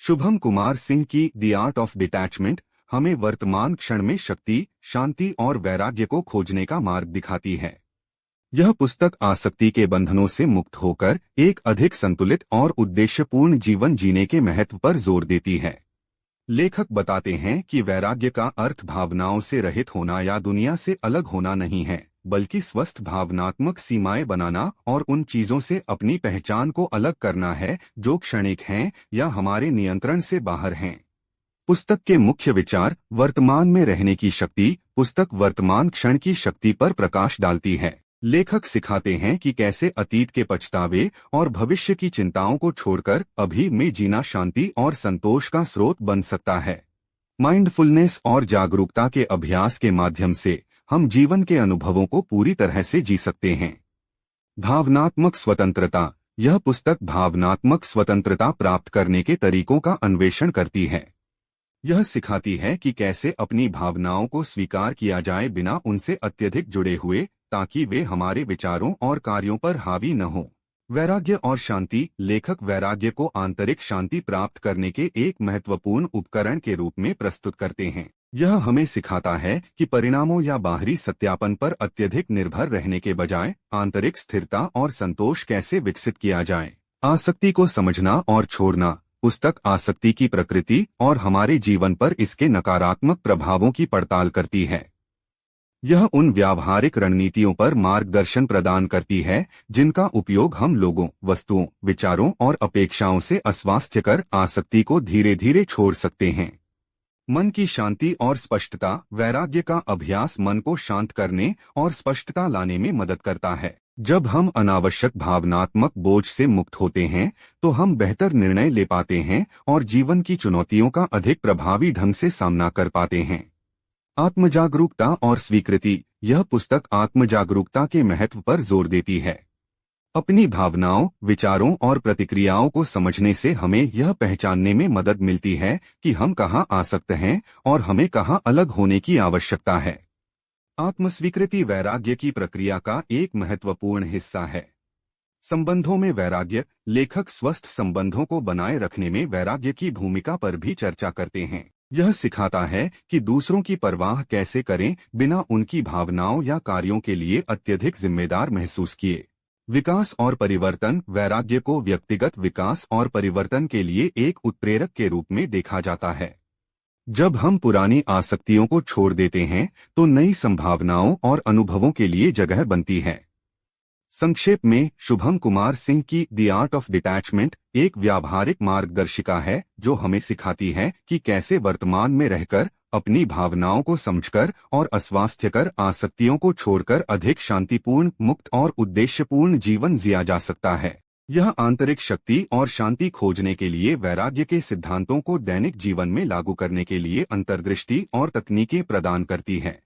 शुभम कुमार सिंह की the art of detachment हमें वर्तमान क्षण में शक्ति, शांति और वैराग्य को खोजने का मार्ग दिखाती है। यह पुस्तक आसक्ति के बंधनों से मुक्त होकर एक अधिक संतुलित और उद्देश्यपूर्ण जीवन जीने के महत्व पर जोर देती है। लेखक बताते हैं कि वैराग्य का अर्थ भावनाओं से रहित होना या दुनिया से अलग होना नहीं है, बल्कि स्वस्थ भावनात्मक सीमाएं बनाना और उन चीजों से अपनी पहचान को अलग करना है जो क्षणिक हैं या हमारे नियंत्रण से बाहर हैं। पुस्तक के मुख्य विचार वर्तमान में रहने की शक्ति। पुस्तक वर्तमान क्षण की शक्ति पर प्रकाश डालती है। लेखक सिखाते हैं कि कैसे अतीत के पछतावे और भविष्य की चिंताओं को छोड़कर अभी में जीना शांति और संतोष का स्रोत बन सकता है। माइंडफुलनेस और जागरूकता के अभ्यास के माध्यम से हम जीवन के अनुभवों को पूरी तरह से जी सकते हैं। भावनात्मक स्वतंत्रता। यह पुस्तक भावनात्मक स्वतंत्रता प्राप्त करने के तरीकों का अन्वेषण करती है। यह सिखाती है कि कैसे अपनी भावनाओं को स्वीकार किया जाए बिना उनसे अत्यधिक जुड़े हुए, ताकि वे हमारे विचारों और कार्यों पर हावी न हों। वैराग्य और शांति। लेखक वैराग्य को आंतरिक शांति प्राप्त करने के एक महत्वपूर्ण उपकरण के रूप में प्रस्तुत करते हैं। यह हमें सिखाता है कि परिणामों या बाहरी सत्यापन पर अत्यधिक निर्भर रहने के बजाय आंतरिक स्थिरता और संतोष कैसे विकसित किया जाए। आसक्ति को समझना और छोड़ना। पुस्तक आसक्ति की प्रकृति और हमारे जीवन पर इसके नकारात्मक प्रभावों की पड़ताल करती है। यह उन व्यावहारिक रणनीतियों पर मार्गदर्शन प्रदान करती है जिनका उपयोग हम लोगों, वस्तुओं, विचारों और अपेक्षाओं से अस्वास्थ्यकर आसक्ति को धीरे धीरे छोड़ सकते हैं। मन की शांति और स्पष्टता। वैराग्य का अभ्यास मन को शांत करने और स्पष्टता लाने में मदद करता है। जब हम अनावश्यक भावनात्मक बोझ से मुक्त होते हैं तो हम बेहतर निर्णय ले पाते हैं और जीवन की चुनौतियों का अधिक प्रभावी ढंग से सामना कर पाते हैं। आत्मजागरूकता और स्वीकृति। यह पुस्तक आत्मजागरूकता के महत्व पर जोर देती है। अपनी भावनाओं, विचारों और प्रतिक्रियाओं को समझने से हमें यह पहचानने में मदद मिलती है कि हम कहाँ आसक्त हैं और हमें कहाँ अलग होने की आवश्यकता है। आत्मस्वीकृति वैराग्य की प्रक्रिया का एक महत्वपूर्ण हिस्सा है। संबंधों में वैराग्य। लेखक स्वस्थ संबंधों को बनाए रखने में वैराग्य की भूमिका पर भी चर्चा करते हैं। यह सिखाता है कि दूसरों की परवाह कैसे करें बिना उनकी भावनाओं या कार्यों के लिए अत्यधिक जिम्मेदार महसूस किए। विकास और परिवर्तन। वैराग्य को व्यक्तिगत विकास और परिवर्तन के लिए एक उत्प्रेरक के रूप में देखा जाता है। जब हम पुरानी आसक्तियों को छोड़ देते हैं तो नई संभावनाओं और अनुभवों के लिए जगह बनती है। संक्षेप में, शुभम कुमार सिंह की द आर्ट ऑफ डिटैचमेंट एक व्यावहारिक मार्गदर्शिका है जो हमें सिखाती है कि कैसे वर्तमान में रहकर, अपनी भावनाओं को समझकर और अस्वास्थ्यकर आसक्तियों को छोड़कर अधिक शांतिपूर्ण, मुक्त और उद्देश्यपूर्ण जीवन जिया जा सकता है। यह आंतरिक शक्ति और शांति खोजने के लिए वैराग्य के सिद्धांतों को दैनिक जीवन में लागू करने के लिए अंतर्दृष्टि और तकनीकें प्रदान करती है।